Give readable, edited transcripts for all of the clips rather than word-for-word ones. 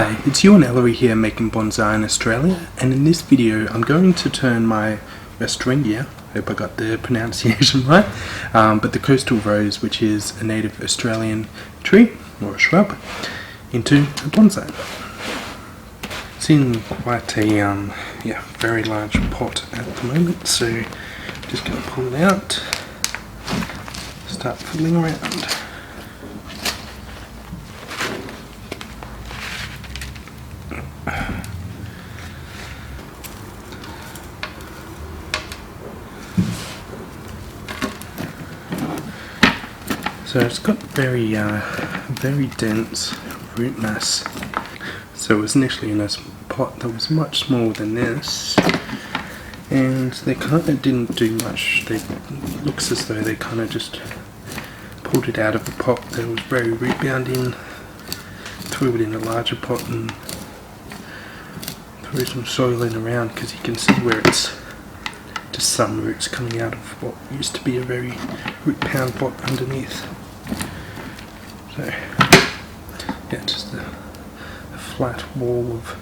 Hi, it's Ewan Ellery here making bonsai in Australia, and in this video I'm going to turn my Westringia, hope I got the pronunciation right, but the Coastal Rose, which is a native Australian tree, or a shrub, into a bonsai. It's in quite a very large pot at the moment, so I'm just going to pull it out, start fiddling around. So it's got very dense root mass. So it was initially in a pot that was much smaller than this, and they kind of didn't do much. It looks as though they kind of just pulled it out of the pot that was very root bound in, threw it in a larger pot and threw some soil in around, because you can see where it's just some roots coming out of what used to be a very root bound pot underneath. So yeah, just a flat wall of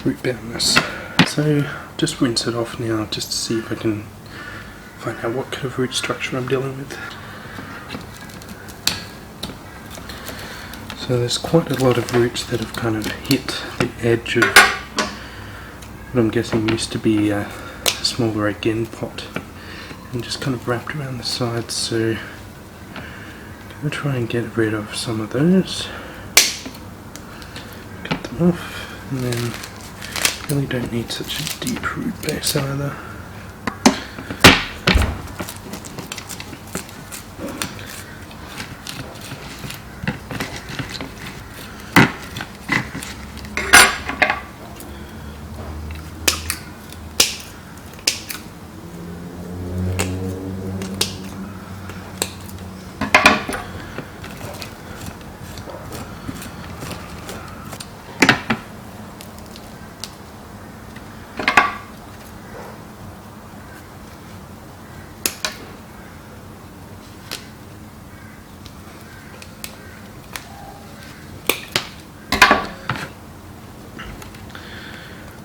root boundness. So just rinse it off now, just to see if I can find out what kind of root structure I'm dealing with. So there's quite a lot of roots that have kind of hit the edge of what I'm guessing used to be a smaller again pot, and just kind of wrapped around the sides. So I'm going to try and get rid of some of those, cut them off, and then really don't need such a deep root base either.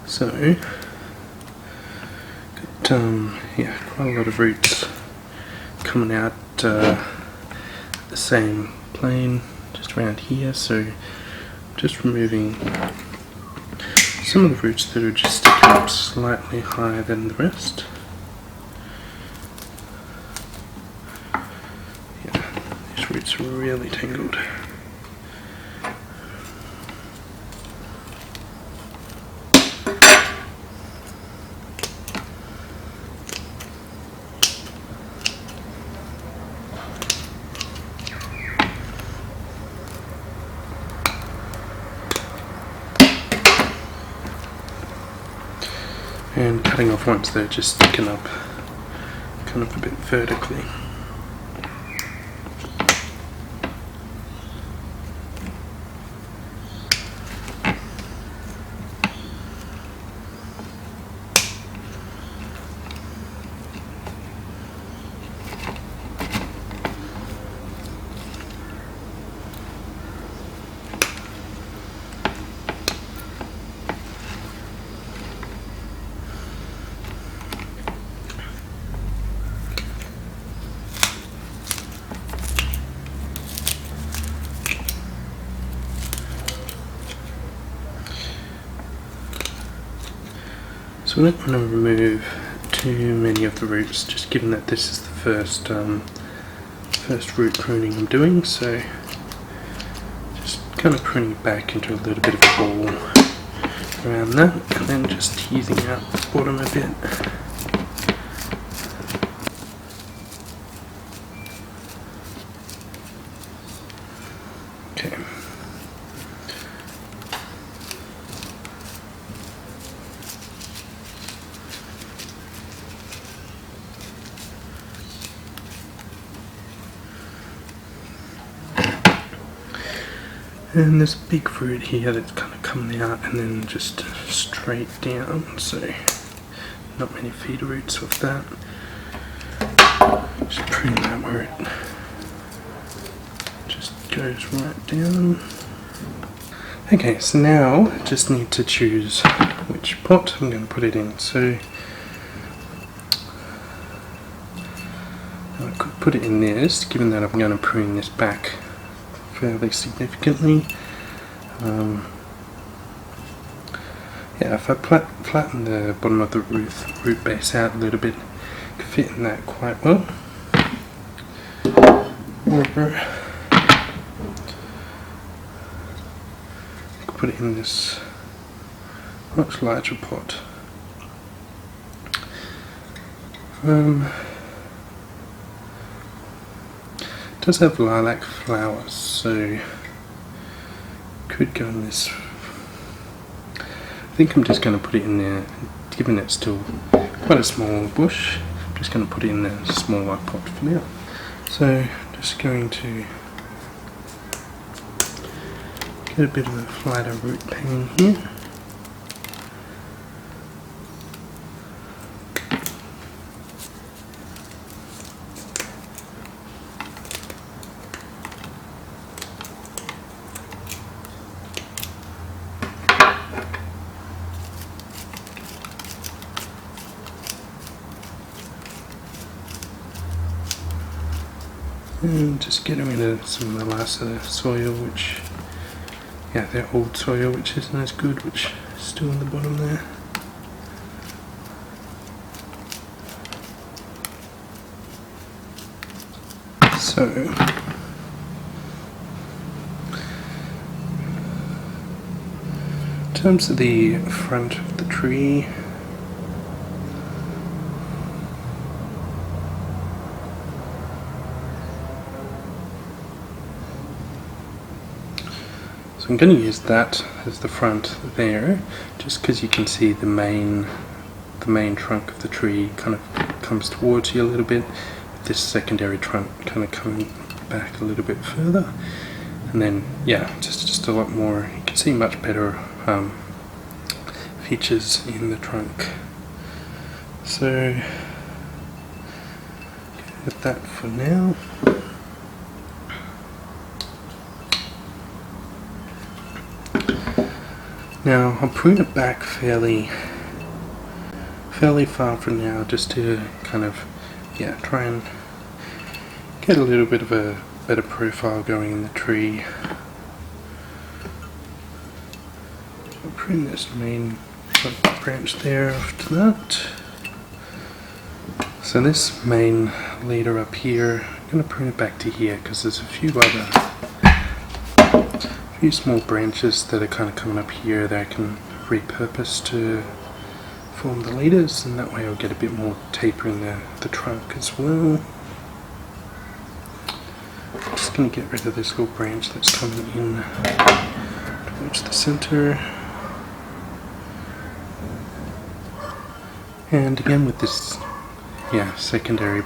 So, got quite a lot of roots coming out the same plane just around here, so just removing some of the roots that are just sticking up slightly higher than the rest. Yeah, these roots are really tangled. And cutting off once they're just sticking up kind of a bit vertically. So I don't want to remove too many of the roots, just given that this is the first root pruning I'm doing, so just kind of pruning it back into a little bit of a ball around that, and then just teasing out the bottom a bit. Okay. And there's a big root here that's kind of coming out and then just straight down, so not many feeder roots with that. Just prune that where it just goes right down. Okay, so now I just need to choose which pot I'm going to put it in. So I could put it in this, given that I'm going to prune this back fairly significantly. Yeah, if I flatten the bottom of the root base out a little bit, I could fit in that quite well. Or put it in this much larger pot. It does have lilac flowers, so could go in this. I think I'm just going to put it in there, given it's still quite a small bush. I'm just going to put it in the smaller pot for now. So just going to get a bit of a flatter root pane here. And just getting rid of some of the last of the soil, which, yeah, the old soil which isn't as good, which is still in the bottom there. So, in terms of the front of the tree, so I'm going to use that as the front there, just because you can see the main trunk of the tree kind of comes towards you a little bit. This secondary trunk kind of coming back a little bit further, and then yeah, just a lot more. You can see much better features in the trunk. So get that for now. Now I'll prune it back fairly far from now, just to kind of, yeah, try and get a little bit of a better profile going in the tree. I'll prune this main branch there after that. So this main leader up here, I'm going to prune it back to here because there's a few small branches that are kind of coming up here that I can repurpose to form the leaders, and that way I'll get a bit more taper in the trunk as well. I'm just going to get rid of this little branch that's coming in towards the center. And again with this, yeah, secondary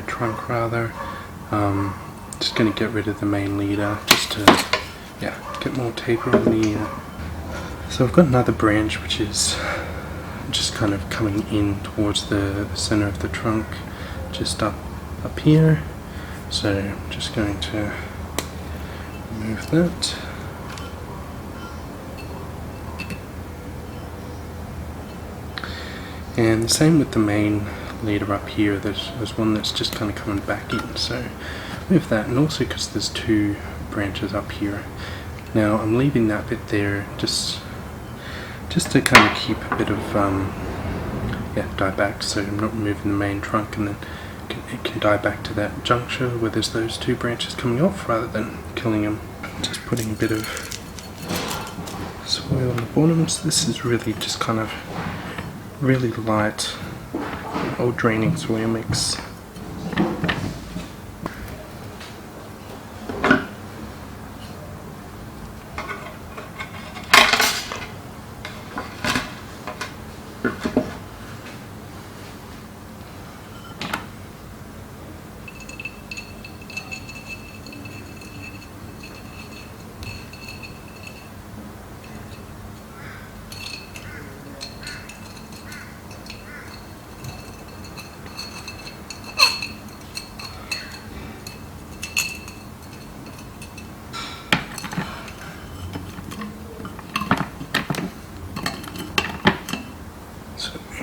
trunk rather, just going to get rid of the main leader just to, yeah, get more taper on the so I've got another branch which is just kind of coming in towards the center of the trunk, just up here. So I'm just going to remove that. And the same with the main leader up here. There's one that's just kind of coming back in, so move that. And also because there's two branches up here. Now I'm leaving that bit there just to kind of keep a bit of die back, so I'm not removing the main trunk, and then it can die back to that juncture where there's those two branches coming off rather than killing them. Just putting a bit of soil on the bottom. So this is really just kind of really light old draining soil mix.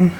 go.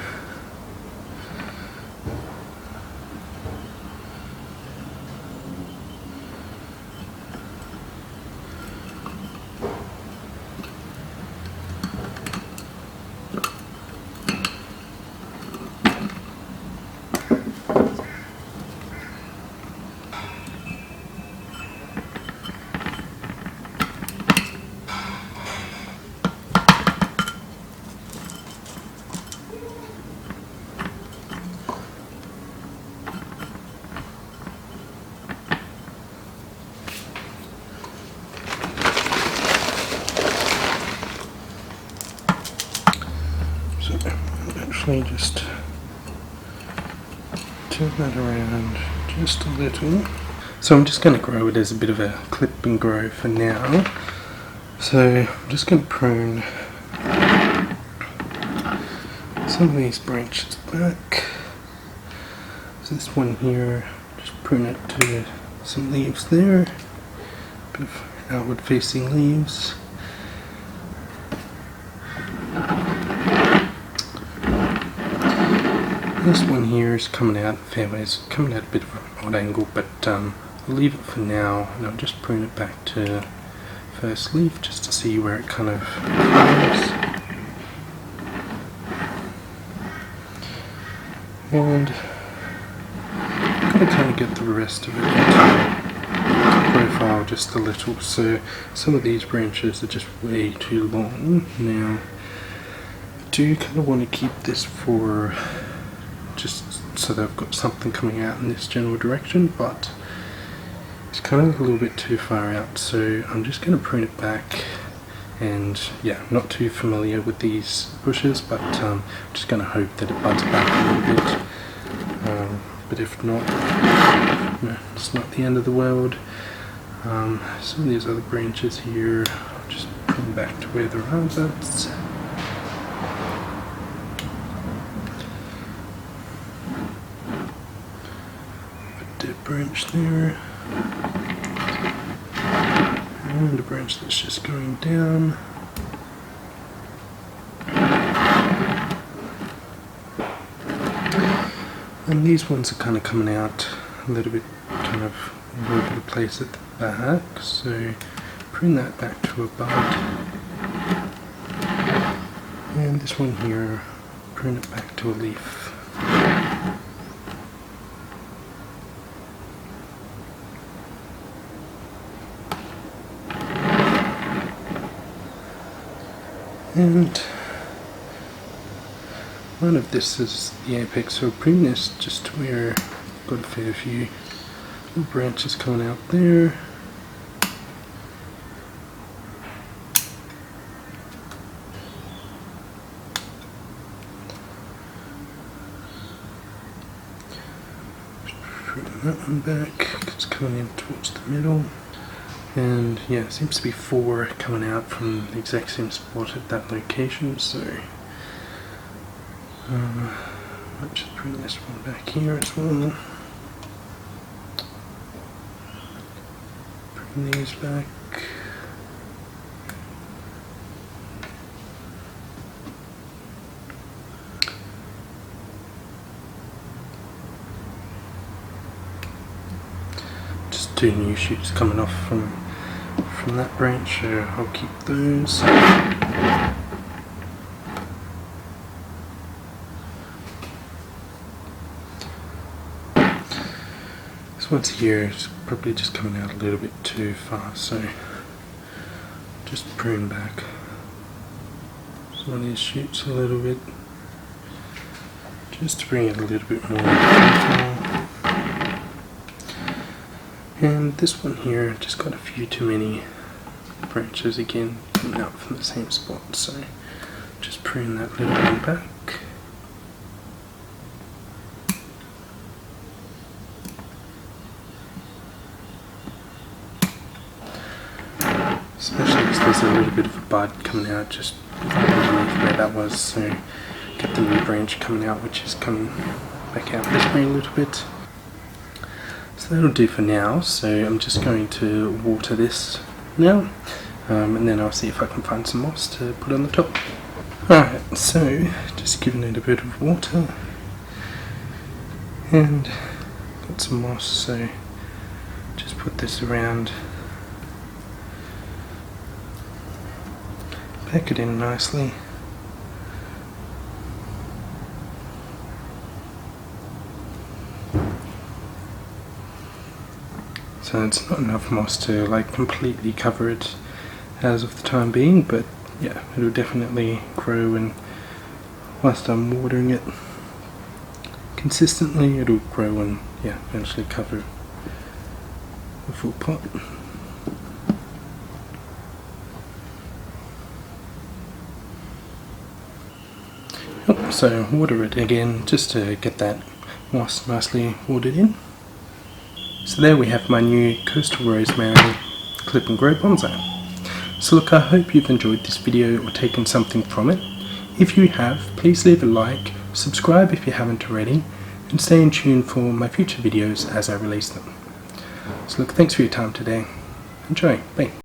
So actually just turn that around just a little. So I'm just going to grow it as a bit of a clip and grow for now. So I'm just going to prune some of these branches back. So this one here, just prune it to some leaves there, a bit of outward facing leaves. This one here is coming out fairways, coming at a bit of an odd angle, but I'll leave it for now and I'll just prune it back to first leaf just to see where it kind of goes. And I'm going to kind of get the rest of it into profile just a little. So some of these branches are just way too long. Now I do kind of want to keep this for just so that I've got something coming out in this general direction, but it's kind of a little bit too far out, so I'm just going to prune it back. And yeah, I'm not too familiar with these bushes, but I'm just going to hope that it buds back a little bit. But if not, no, it's not the end of the world. Some of these other branches here, I'll just prune back to where there are buds. Dead branch there, and a branch that's just going down. And these ones are kind of coming out a little bit, kind of all over the place at the back, so prune that back to a bud. And this one here, prune it back to a leaf. And one of this is the apex, so prune this just to where I've got a fair few little branches coming out there. Prune that one back, it's coming in towards the middle. And yeah, it seems to be 4 coming out from the exact same spot at that location, so I'll just bring this one back here as well. Bring these back. Just 2 new shoots coming off from that branch, so I'll keep those. This one's here is probably just coming out a little bit too far, so just prune back some of these shoots a little bit, just to bring it a little bit more control. And this one here just got a few too many branches again coming out from the same spot, so just prune that little one back. Especially because there's a little bit of a bud coming out just underneath where that was, so get the new branch coming out, which is coming back out this way a little bit. So that'll do for now, so I'm just going to water this now, and then I'll see if I can find some moss to put on the top. Alright, so just giving it a bit of water and got some moss, so just put this around, pack it in nicely. So it's not enough moss to like completely cover it as of the time being, but yeah, it'll definitely grow, and whilst I'm watering it consistently, it'll grow and yeah, eventually cover the full pot. So water it again just to get that moss nicely watered in. So there we have my new Coastal Rosemary clip and grow bonsai. So look, I hope you've enjoyed this video or taken something from it. If you have, please leave a like, subscribe if you haven't already, and stay in tune for my future videos as I release them. So look, thanks for your time today. Enjoy. Bye.